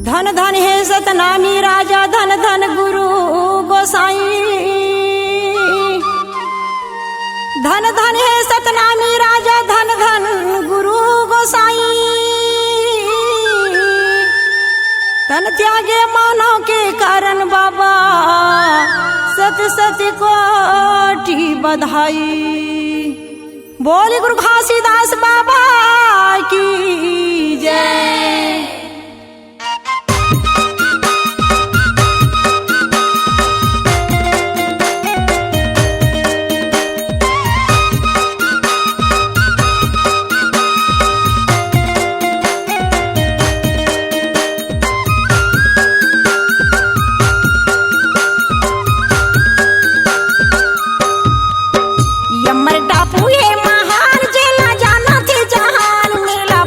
धन धन है सतनामी राजा, धन धन गुरु गोसाई। धन धन है सतनामी राजा, धन धन गुरु गोसाई। तन त्यागे मानव के कारण बाबा, सत सत कोटि बधाई। बोल गुरु घासीदास बाबा की जय। यमर टापू ये महान जेला जाना थे जहान, मेला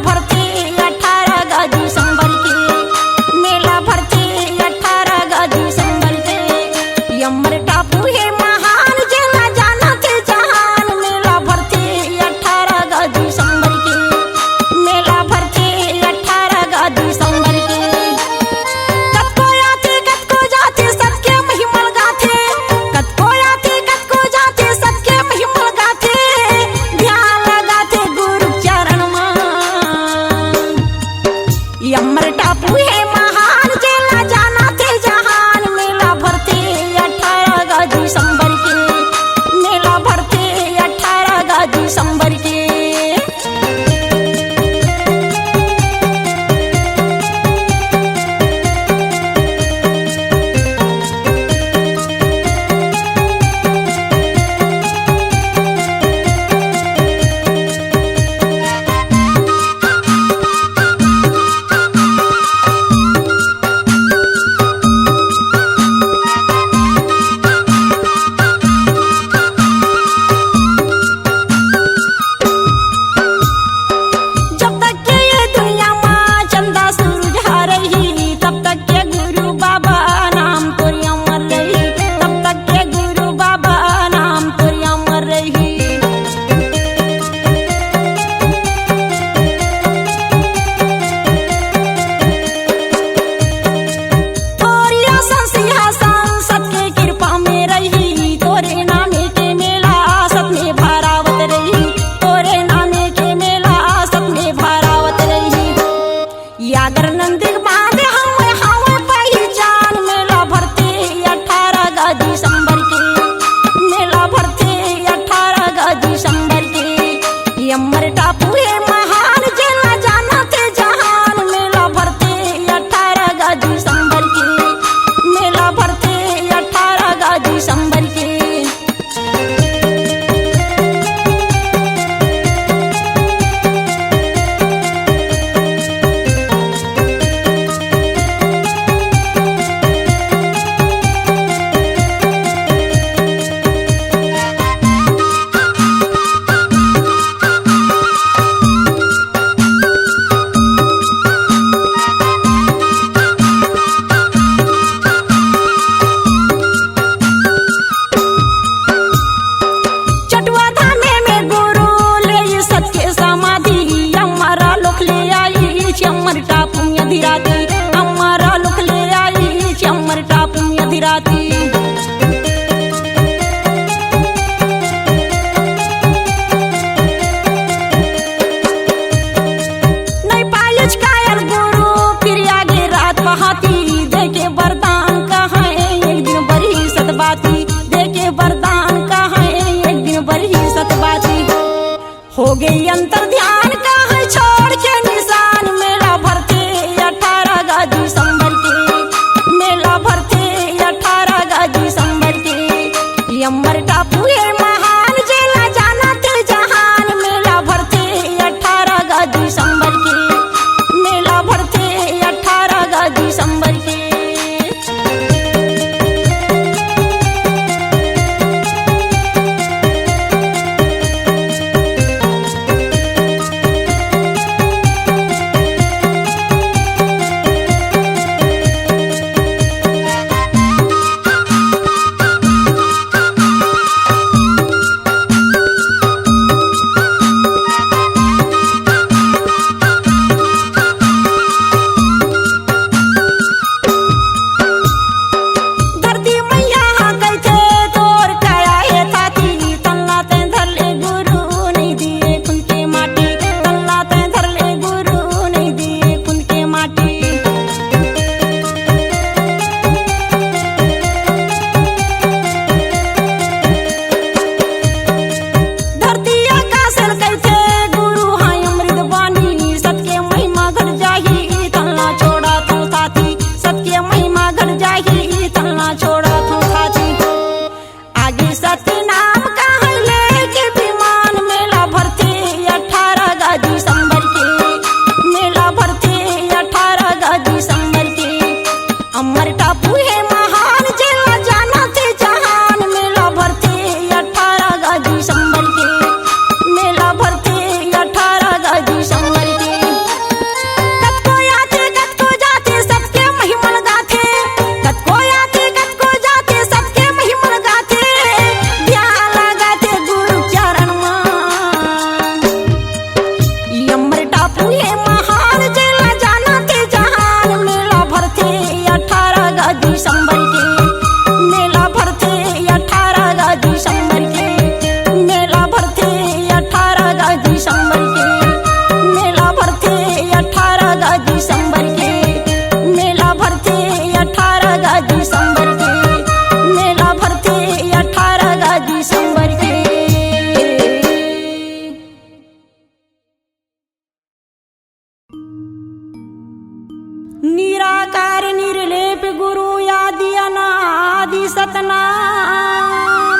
निराकार निर्लेप गुरु आदि अनादि सतनाम।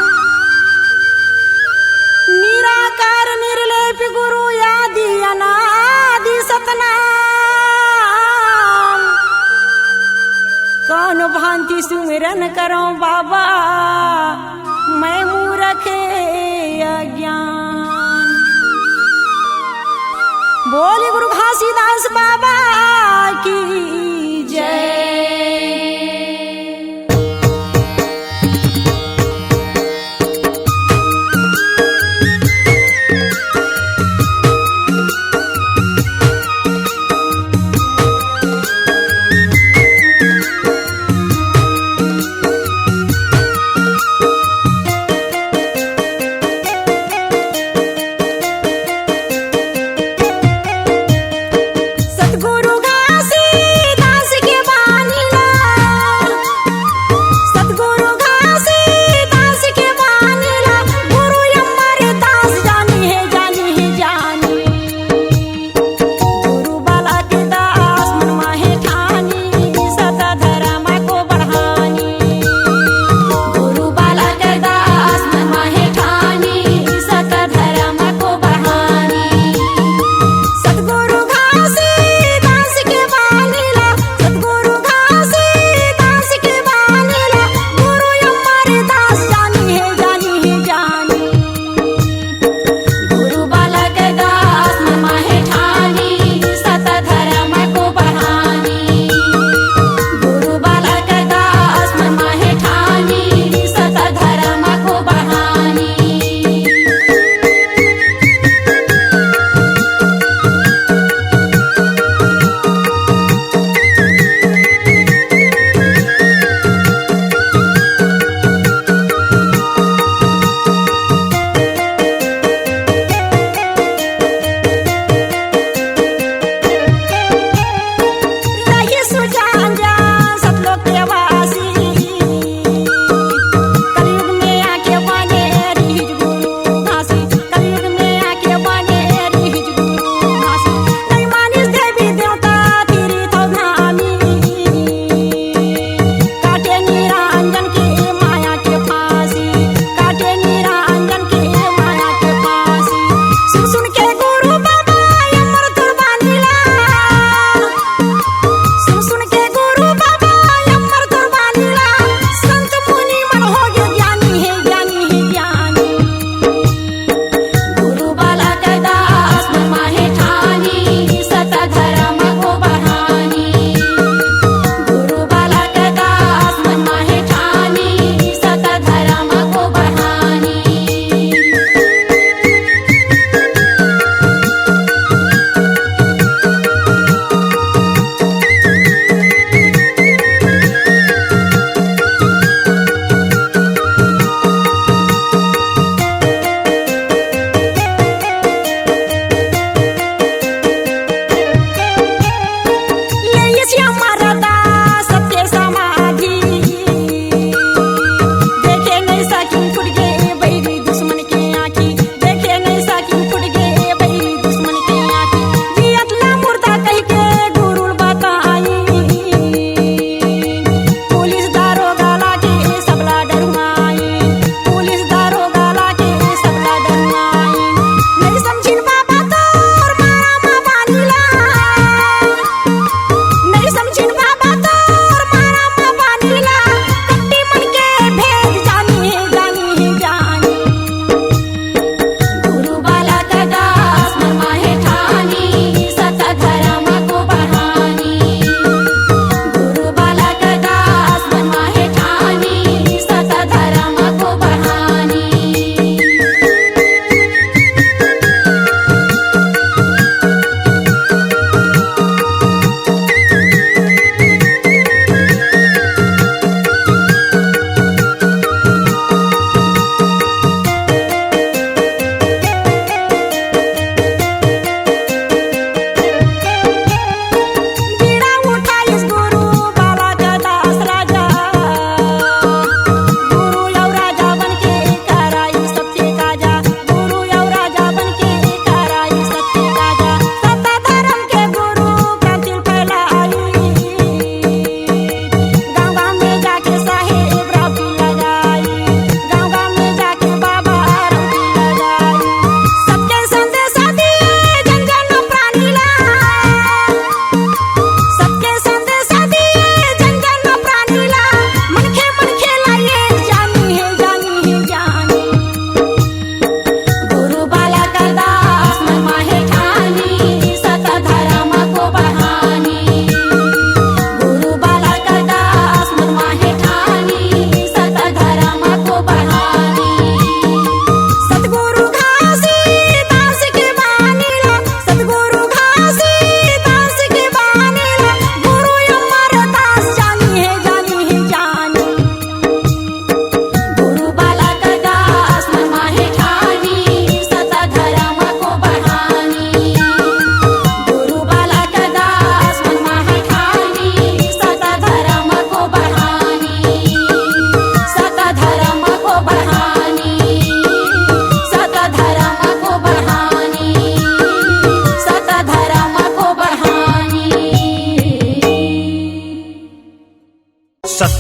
निराकार निर्लेप गुरु आदि अनादि सतनाम। कौन भांति सुमिरन करो बाबा मैं मूर्ख अज्ञान। बोले गुरु घासीदास बाबा की जय। सतगुरु घासीदास के बानी ला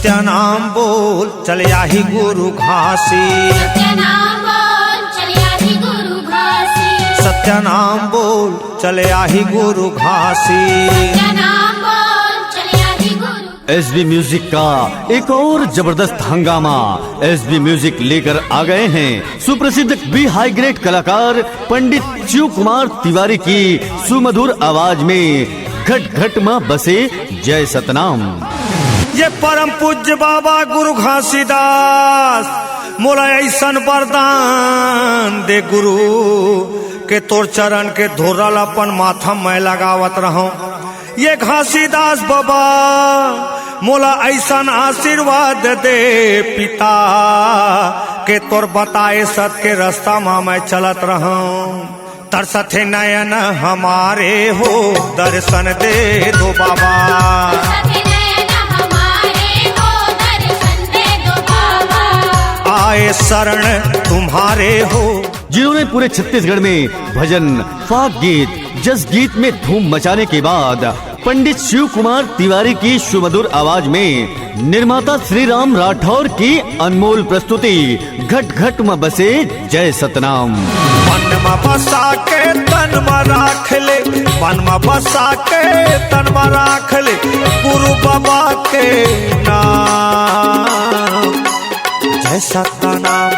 सत्यानाम बोल चले आही गुरु घासी, सत्यानाम बोल चले आही गुरु घासी, सत्यानाम बोल चले आही गुरु घासी। सत्यानाम बोल चले आही गुरु। एसबी म्यूजिक का एक और जबरदस्त हंगामा एसबी म्यूजिक लेकर आ गए हैं सुप्रसिद्ध बी हाई ग्रेड कलाकार पंडित शिव कुमार तिवारी की सुमधुर आवाज में घट घट मां बसे जय सतनाम। ये परम पूज्य बाबा गुरु घासीदास मोला ऐसन वरदान दे गुरु के तोर चरण के धोरल अपन माथा में लगावत रहो। ये घासीदास बाबा मोला ऐसन आशीर्वाद दे पिता के तोर बताए सत के रास्ता में मैं चलत रहो। तरसथे नयन हमारे हो दर्शन दे दो बाबा, सत्य नयन हमारे हो दर्शन दे दो बाबा। आए शरण तुम्हारे हो। जिन्होंने पूरे छत्तीसगढ़ में भजन, फाग गीत, जस गीत में धूम मचाने के बाद पंडित शिव कुमार तिवारी की सुमधुर आवाज में निर्माता श्री राम राठौर की अनमोल प्रस्तुति घट घट में बसे जय सतनाम। मन में बसा के तन में राख ले, मन में बसा के तन में राख ले गुरु बाबा के नाम। जय सतनाम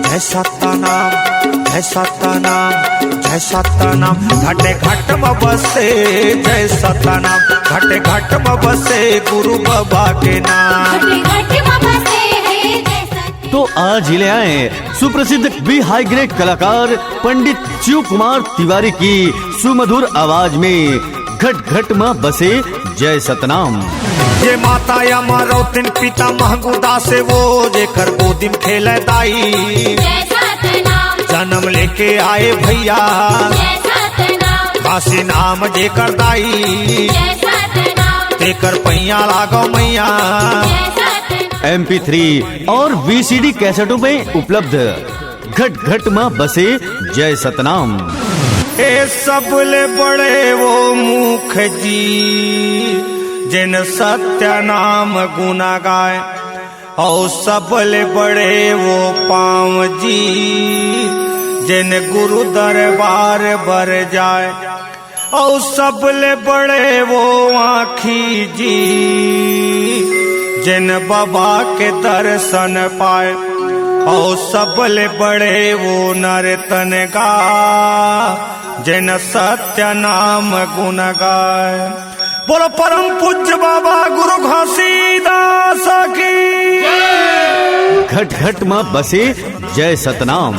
जय सतनाम जय सतनाम जय सतनाम। घटे घट में बसे जय सतनाम, घटे घट में बसे गुरु बाबा के नाम। घट घट में बसे है जय सत्य। तो आज ही ले आए सुप्रसिद्ध बी हाई ग्रेड कलाकार पंडित शिव कुमार तिवारी की सुमधुर आवाज में घट घट में बसे जय सतनाम। ये माता या मारौतिन पिता महगुदा से वो जेकर गोदी में खेले दाई, जय सतनाम जन्म लेके आए भैया जय सतनाम, काशी नाम जेकर दाई, जय सतनाम तेकर पैया लागो मैया। जय सतनाम। MP3 और VCD कैसेटों में उपलब्ध घट घट मां बसे जय सतनाम। ए सबले बड़े वो मुख जी जिन सत्य नाम गुना गाए, और सबले बड़े वो पाँव जी जिन गुरु दरबार बर जाए, और सबले बड़े वो आँखी जी जिन बाबा के दर्शन पाए, और सबले बड़े वो नर्तन गा जिन सत्य नाम गुण गाए। बोलो परम पूज्य बाबा गुरु घासीदास की। घट घट मां बसे जय सतनाम।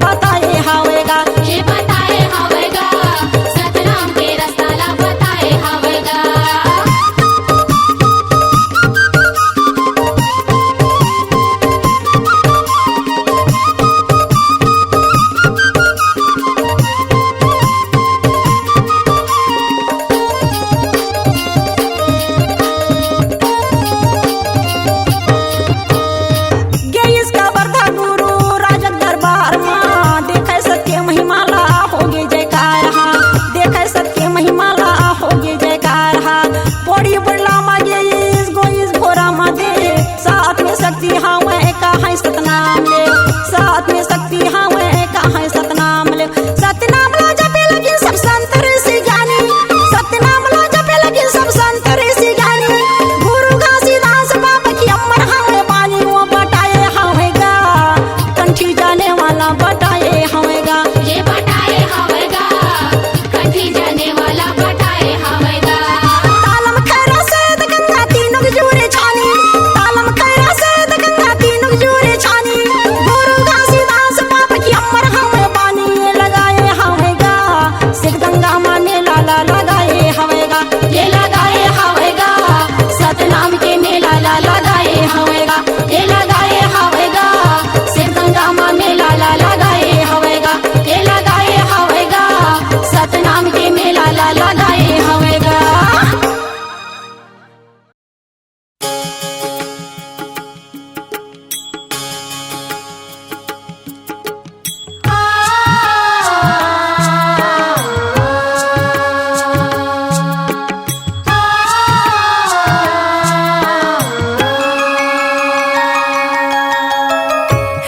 बताए हवेगा। ये बताए हवेगा सतनाम के रास्ता ला बताए हवेगा। गेइस का बरधा गुरु राजक दरबार माँ देखे सत्य महिमाला होगे जयकार हा। देखे सत्य महिमाला होगे जयकार हा। पोड़ी बुढ़ला मा गेइस गोइस घोरा मा दे साथ में शक्ति हाँ वह का है सतनाम ले। साथ में शक्ति हाँ वह का है सतनाम ले। सतनाम ला जपे लगी सब संत ऋषि ज्ञानी। सतनाम ला जपे लगी सब संत ऋषि ज्ञानी। गुरु घासीदास बाबा की अमर हमें बानी वो बताए हवेगा। कंठी जाने वाला बताए हवेगा। ये बताए हवेगा कंठी जाने वाला बताए हवेगा। तालम खैरा से गंगा तीनों की जोरे छानी। तालम खैरा से गंगा तीनों की जोरे छानी। गुरु घासीदास बाबा की अमर हमें बानी ये लगाए हवेगा। सिख गंगा माने लाला लगाए हवेगा। ये लगाए हवेगा सतनाम के मेला ला लगाए हवेगा। ये लगाए हवेगा सिर गंगा माँ मेला ला लगाए हवेगा। ये लगाए हवेगा सतनाम के मेला ला लगाए हवेगा।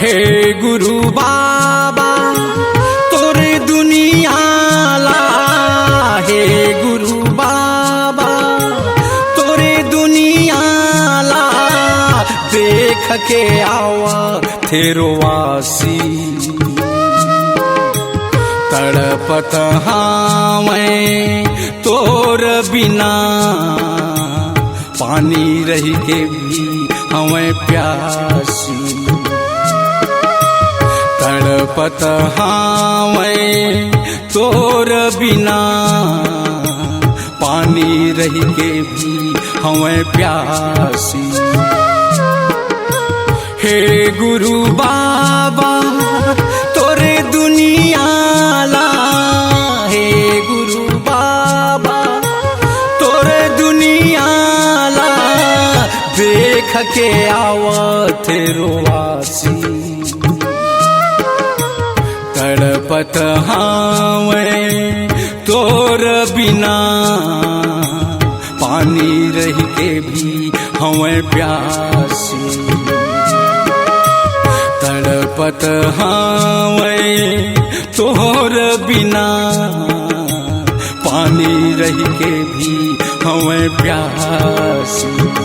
हे गुरु बाबा तोरे दुनिया ला। हे गुरु बाबा तोरे दुनिया ला। देख के आवा तेरो वासी तड़पत हाँ मैं तोर बिना। पानी रही के भी हमें प्यासी तड़पत हाँ मैं तोर बिना। पानी रही के भी हमें प्यासी। हे गुरु बाबा तोरे दुनिया ला। हे गुरु बाबा तोरे दुनिया ला। देख के आवा तेरो वासी तड़पत हाँ मैं तोर बिना। पानी रही के भी हमें प्यासी तड़पत हाँ मैं तोर बिना। पानी रही के भी हमें प्यासी।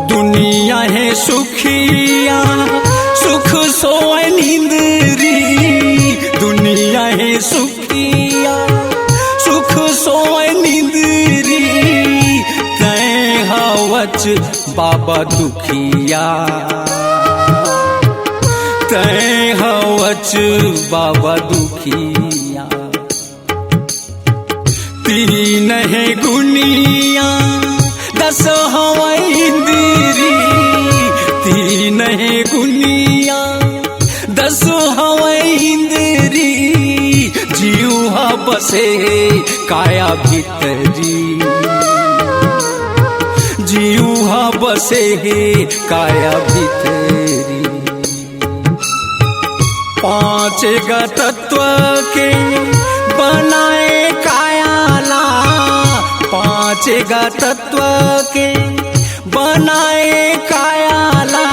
दुनिया है सुखिया सुख सोए नींदरी। दुनिया है सुखिया सुख सोए नींदरी। तय हवच बाबा दुखिया तय हवच बाबा दुखिया। तीन है गुनिया दस हवा इंद्री। तीन है गुनिया दस हवा इंद्री। जीवा बसे काया भीतरी। जीवा बसे काया भीतरी। पांच गा तत्व के बनाए कायाला। पांच गा तत्व के बनाए कायाला।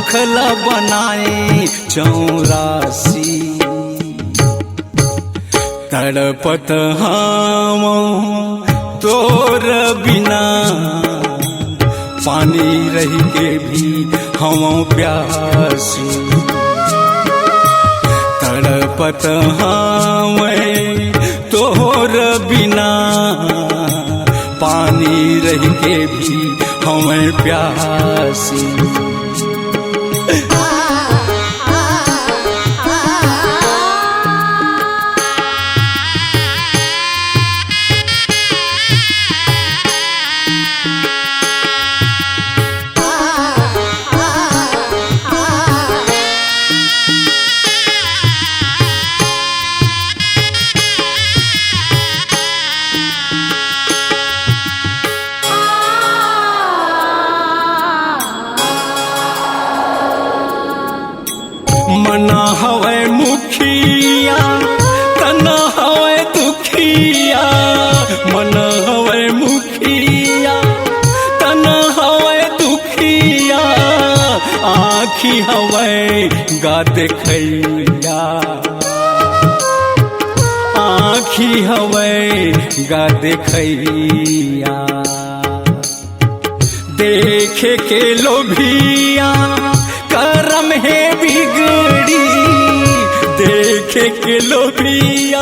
भूखला बनाए 84 तड़पत हम तोर बिना पानी रह के भी हम प्यासी तड़पत हम तोर बिना पानी रह के भी हम प्यासी मना हवे मुखिया तना हवे दुखिया मन हवे मुखिया तना हवे दुखिया आँखी हवे गा देखैया आँखी हवे गा देखैया देखे के लोभिया करम है बिगड़ी देखे के लोभिया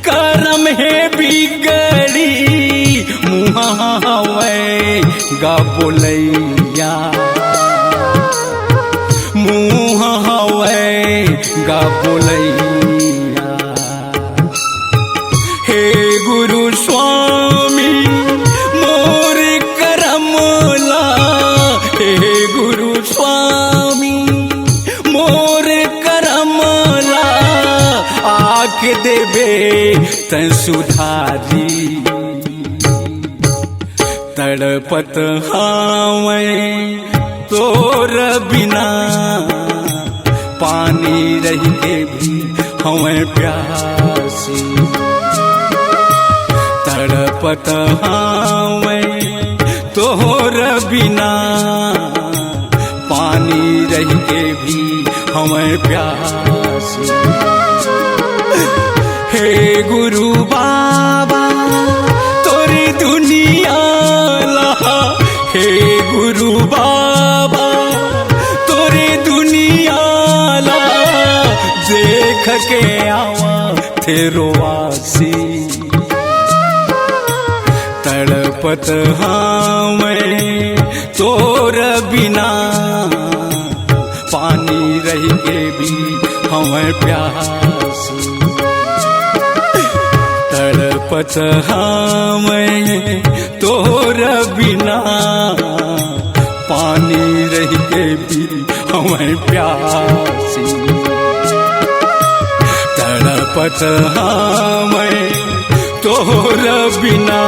करम है बिगड़ी मुँह हवे गा बोलैया मुँह हवे गा बोलैया हे गुरु स्वामी मोर करमला हे गुरु स्वामी मोर करमला आके देवे तै सुधारी तड़पत हावे तोर बिना पानी रह के भी हमें प्यासी तड़पत हावे तोर बिना पानी रह के भी हमें प्यासी हे गुरु बाबा तोरी दुनिया ला हे गुरु बाबा तोरी दुनिया ला देख के आवा तेरो वासी तड़पत हमें तोर बिना पानी रह के भी हमें प्यासी तड़पत हमें तोर बिना पानी रह के भी हमें प्यासी तड़पत हमें तोर बिना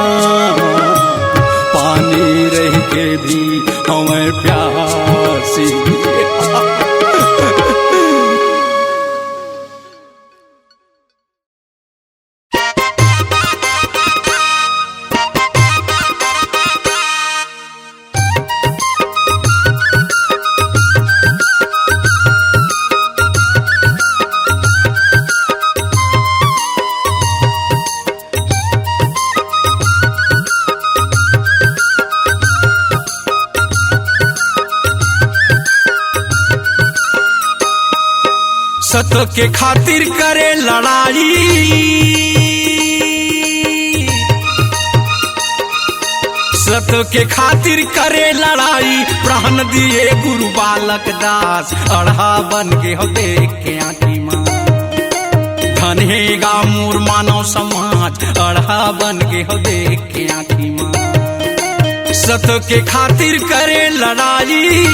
पानी रह के भी हमें प्यासी सत के खातिर करे लड़ाई सत के खातिर करे लड़ाई प्राण दिए गुरु बालक दास अढ़ा बन के हो देख के आँखी माँ धनेगा मोर मानव समाज अढ़ा बन के हो देख के आँखी माँ सत के खातिर करे लड़ाई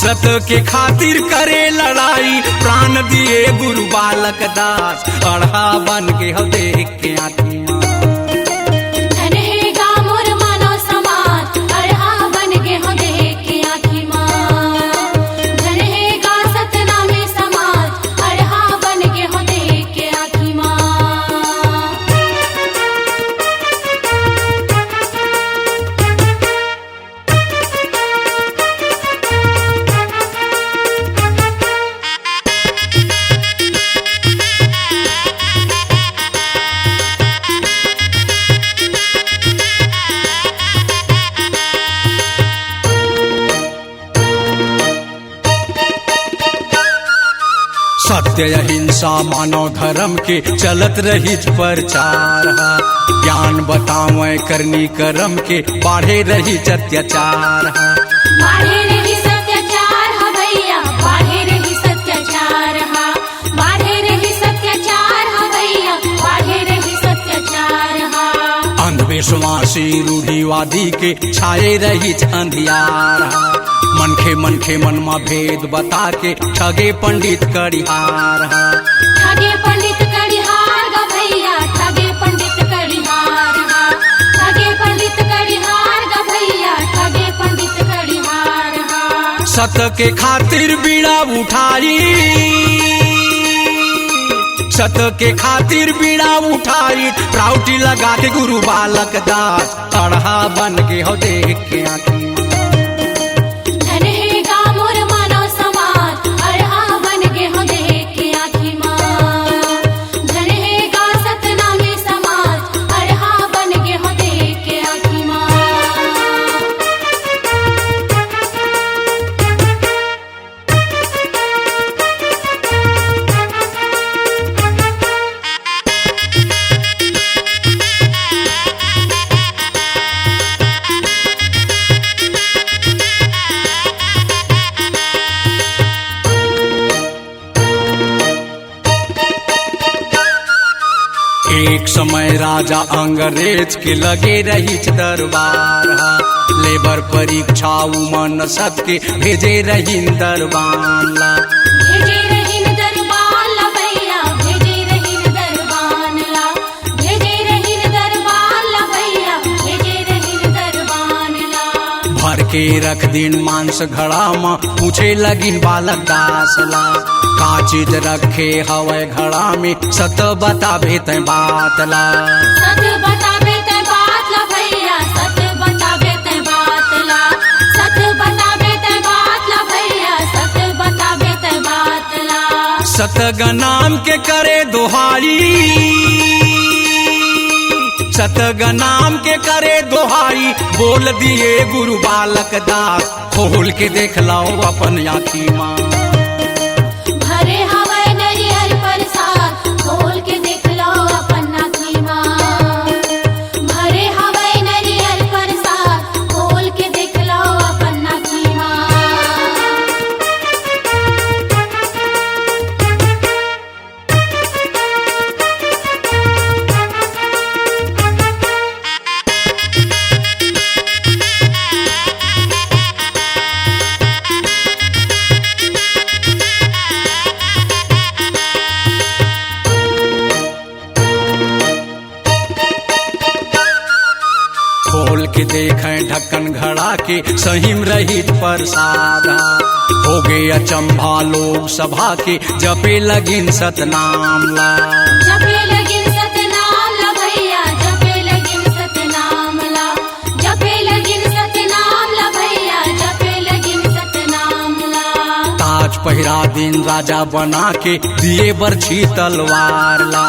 सत के खातिर करे लड़ाई प्राण दिए गुरु बालक दास अढ़ा बन के हो देख के आँखी माँ धनेगा मोर मानव समाज अढ़ा बन के हो देख के आँखी माँ धनेगा सतनामी समाज अढ़ा बन के हो देख के आँखी माँ सत्य अहिंसा मानव धर्म के चलत रही प्रचार हा। ज्ञान बतावे करनी कर्म के बाढ़े रही अत्याचार हा। बाढ़े रही सत्याचार हा भैया, बाढ़े रही सत्याचार हा। बाढ़े रही सत्याचार हा भैया, बाढ़े रही सत्याचार हा। अंधविश्वासी रूढ़िवादी के छाए रही अंधियार हा। मनखे मनमा भेद बता के ठगे पंडित करिहार हा। ठगे पंडित करिहार गा भैया, ठगे पंडित करिहार हा। ठगे पंडित करिहार गा भैया, ठगे पंडित करिहार हा। सत के खातिर बीड़ा उठाई, सत के खातिर बीड़ा उठाई, प्राउटी लगा के गुरु बालक दास अड़हा बन के हो देख के आँखी। धन है गा मोर मानव समाज, अड़हा बन गे हो देख के आँखी माँ। धन है गा सतनामी समाज, अड़हा बन गे हो देख के आँखी माँ। एक समय राजा अंग्रेज के लगे रही दरबार हा। लेबर परीक्षा मन सबके भेजे रही दरबार ला। भेजे रहीन दरबार ला भैया, भेजे रहीन दरबार ला। भेजे रहीन दरबार ला भैया, भेजे रहीन दरबार ला। भर के रख दिन मांस घड़ा में पूछे लगिन बालक दास ला। का चीज रखे हवे घड़ा में सत बताबे ते बात ला। सत बताबे ते बात ला भैया, सत बताबे ते बात ला। सत बताबे ते बात ला भैया, सत बताबे ते बात ला। सतग नाम के करे दोहाई, सतग नाम के करे दोहाई, बोल दिए गुरु बालक दास खोल के देख लाओ अपन आँखी माँ। भरे हवाई नरियर प्रसाद, खोल के देख लो अपन आँखी माँ। भरे हवाई नरियर प्रसाद, खोल के देख लो अपन आँखी माँ। खोल के देखें ढक्कन घड़ा के सहीम रहित प्रसादा। हो गए अचंभा लोग सभा के जपे लगिन सतनाम ला। जपे लगिन सतनाम ला भैया, जपे लगिन सतनाम ला। जपे लगिन सतनाम ला भैया, जपे लगिन सतनाम ला। ताज पहिरा दिन राजा बना के दिए बरछी तलवार ला।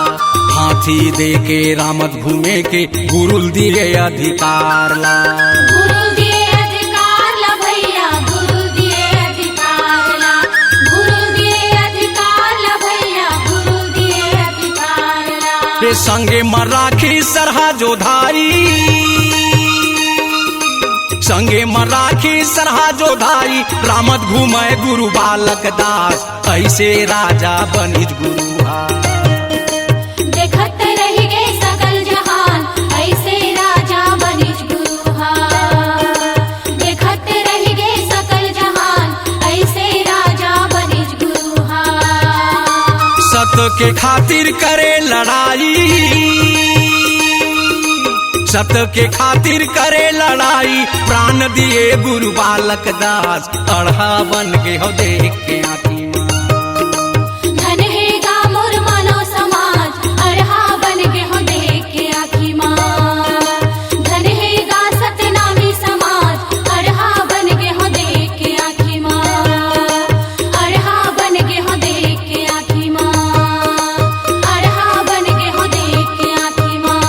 हाथी दे के रामत घूमे के गुरुल दिए अधिकार ला। गुरुल दिए अधिकार ला भैया, गुरुल दिए अधिकार ला। गुरुल दिए अधिकार ला भैया, गुरुल दिए अधिकार ला। रे संगे मराठी सरहा जोधाई, संगे मराठी सरहा जोधाई, रामत घूमे गुरु बालक दास ऐसे राजा बनिज गुरु हा। देखत रही गे सकल जहान, ऐसे राजा बनिज गुरु हा। देखत रही गे सकल जहान, ऐसे राजा बनिज गुरु हा। सत के खातिर करे लड़ाई, सत के खातिर करे लड़ाई, प्राण दिए गुरु बालक दास अड़हा बन के हो देख के आँखी माँ। धन है गा मोर मानव समाज, अड़हा बन गे हो देख के आँखी माँ। धन है गा सतनामी समाज, अड़हा बन गे हो देख के आँखी माँ। अड़हा बन गे हो देख के आँखी माँ। अड़हा बन गे हो देख के आँखी माँ।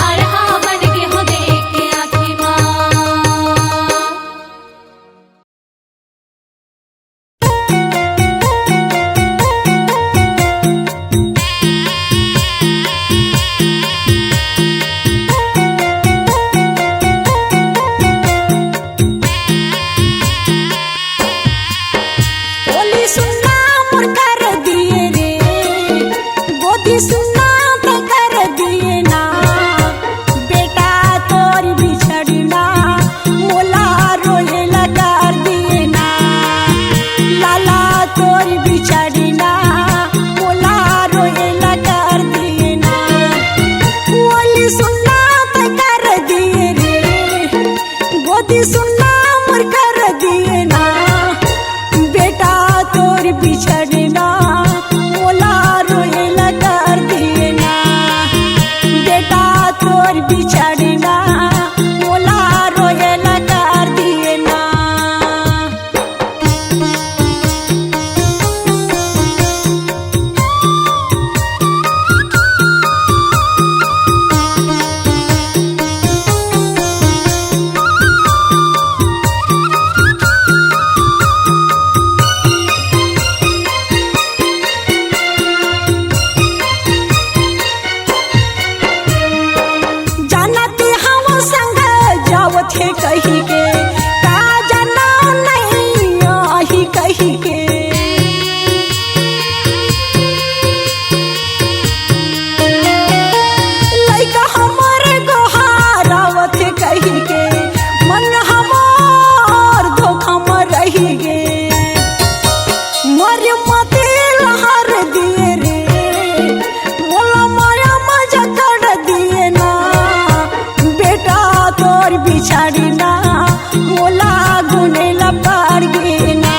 अड़हा बन गे हो देख के आँखी माँ। कही के लइका हमर गोहारावत कही के मन हमार धोखा में रही गे मर मते लहर दिए रे मोला माया मजा कर दिए ना बेटा तोर बिछाड़ी ना मोला गुनेला पार गे ना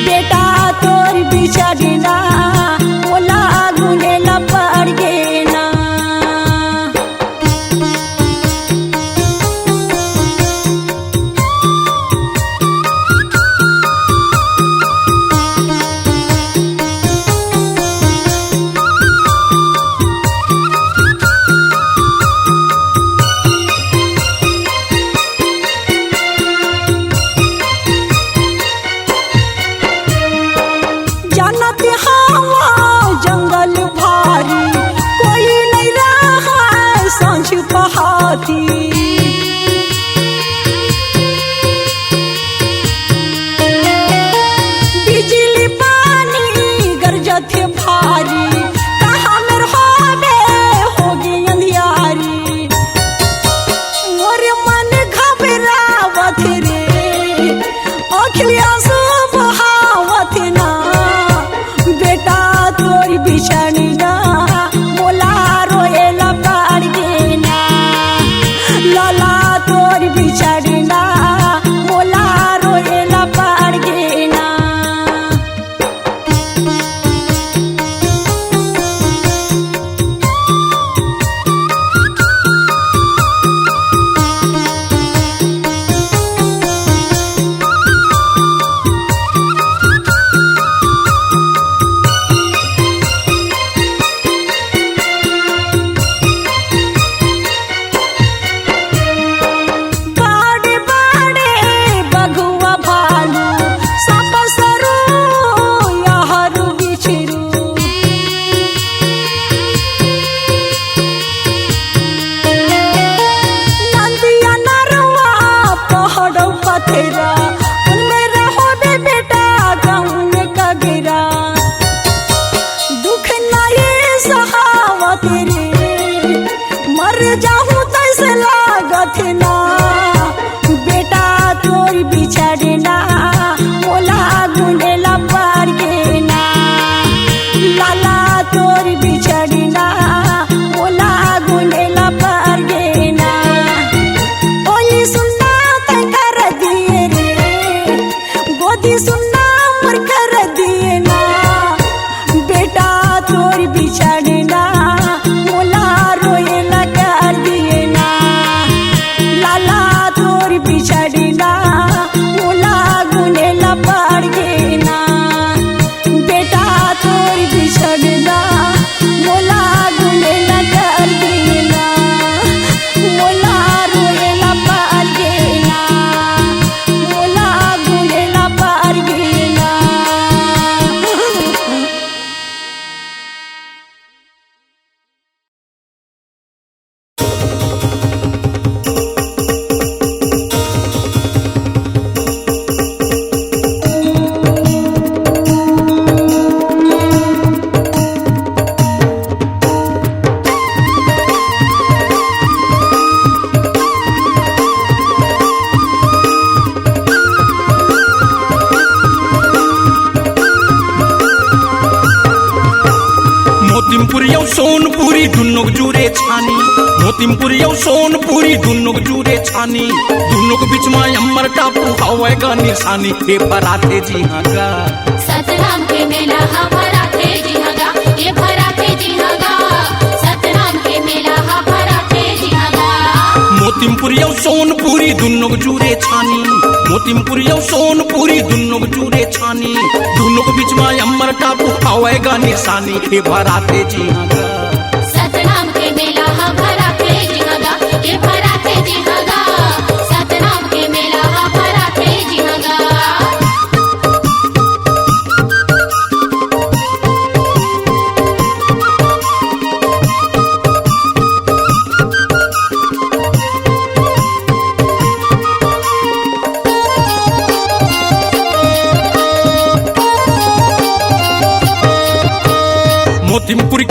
बेटा तोर बिछाड़ी ना मोला गुनेला पार गे ना जानत हवा जंगल भारी कोई नहीं रहा सांझ पहाती बिजली पानी गरजत भारी कहाँ मेर होबे होगी अंधियारी मोर मन घबरावत रे अखिलिया सो बहावत ना बेटा तोरी बिछानी ना मोला रोएला पार गे ना लाला तोरी बिछानी ना मोला रोएला पार गे ना बाड़े बाड़े बघुआ भालू साप सरू याहरू बिछरू नंदिया नरवा पहाड़ों पथेरा उनमें रहो बे बेटा गाँव में कगेरा दुख नाये सहावत रे मर जाहूँ तैसे लागत ना बेटा तोर बिछाड़े ना मोला गुनेला पार गे ना लाला तोर बिछाड़े ना मोला गुनेला पार गे ना ओली सुनना तय कर दिए रे गोदी सुनना मर कर दिए ना बेटा तोर बिछाड़े ना मोला रोएला कर दिए ना लाला तोर बिछाड़ी ना मोला गुनेला पार गे ना बेटा तोर बिछाड़ी ना मोला गुनेला कर दिए ना मोला रोएला पार गे ना मोला गुनेला पार गे ना मोतिमपुर यौ सोनपुरी दुन्नुक जुरे छानी मोतिमपुर यौ सोनपुरी दुन्नुक जुरे छानी दुन्नुक बीच में अमर टापू हवे का निशानी हे पराथे जी हाँ गा सतनाम के मेला हा भराथे जी हगा ये भराथे जी हगा सतनाम के मेला हा भराथे जी हगा मोतिमपुर यौ सोनपुरी दुन्नुक जुरे छानी मोतिमपुर यौ सोनपुरी दुन्नुक जुरे छानी दुन्नुक बीच में अमर टापू हवे का निशानी हे भराथे जी हाँ गा सतनाम के मेला हा भराथे जी हगा ये भराथे जी हगा सतनाम के मेला हा भराथे जी हगा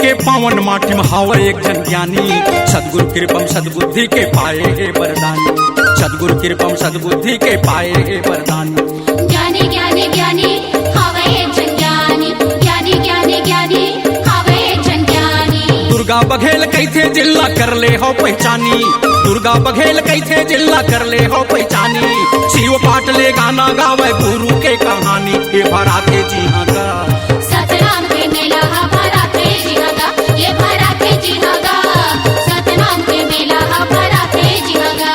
के पावन माटी में हावे एक जन ज्ञानी, सदगुरु कृपम सदबुद्धि के पाए हे वरदानी, सदगुरु कृपम सदबुद्धि के पाए हे वरदानी। ज्ञानी ज्ञानी ज्ञानी हावे एक जन ज्ञानी, ज्ञानी ज्ञानी ज्ञानी हावे एक जन ज्ञानी। दुर्गा बघेल कैथे जिल्ला कर ले हो पहचानी, दुर्गा बघेल कैथे जिल्ला कर ले हो पहचानी। शिव पाठ ले गाना गावे गुरु के कहानी, ये भराते जी हाँ का सतनाम के मेला हा भराते जी हाँ गा, ये भराते जी हाँ गा। सतनाम के मेला हा भराते जी हाँ गा।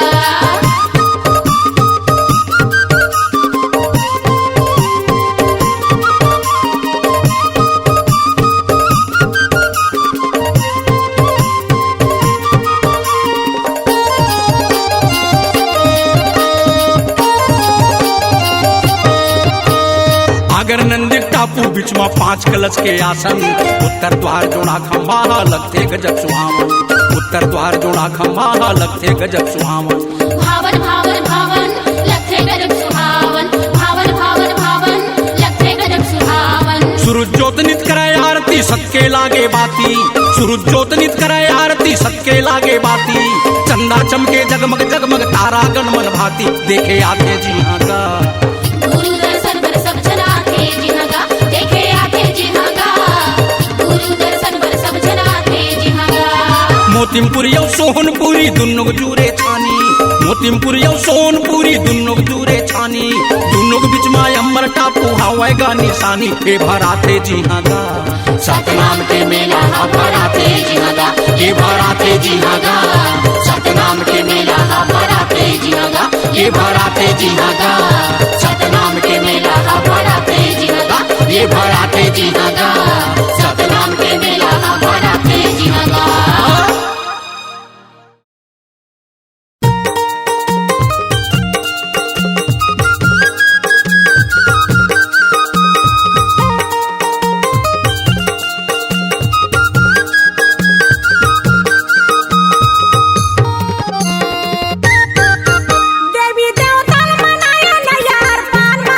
अगर नंदिक टापू बीच में 5 कलश के आसन, उत्तर द्वार जोड़ा खम्भा लगते गजब सुहावन, उत्तर द्वार जोड़ा खम्भा लगते गजब सुहावन। भावन भावन भावन लगते गजब सुहावन, भावन भावन भावन लगते गजब सुहावन। सूरज ज्योत नित करे आरती सबके लागे बाती, सूरज ज्योत नित करे आरती सबके लागे बाती। चंदा चमके जगमग जगमग तारा गणमन भाती, देखे आते जी हाँ का गुरु दर्शन बर सब जन आते जी हाँ गा, देखे आते जी हाँ गा। गुरु दर्शन बर सब जन आते जी हाँ गा। मोतिमपुरी और सोहनपुरी दुन्नो जूरे छानी, मोतिमपुरी और सोहनपुरी दुन्नो जूरे छानी। दुन्नो के बीच में अमर टापू हवाए गा निशानी, हे भराते जी हाँ गा सतनाम के मेला हा भराते जी हाँ गा, ये भराते जी हाँ गा सतनाम के मेला हा भराते जी हाँ गा, ये भराते जी हाँ गा सतनाम के मेला हा भराते जी हाँ गा, ये भराते जी हाँ गा सतनाम के मेला हा भराते जी हाँ गा। देवी देवतान मनाया नयार पान मा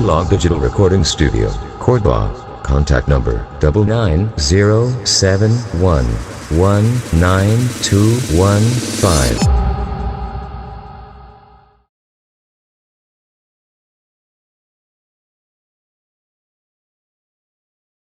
Log Digital Recording Studio, Cordoba. Contact number 9907119215.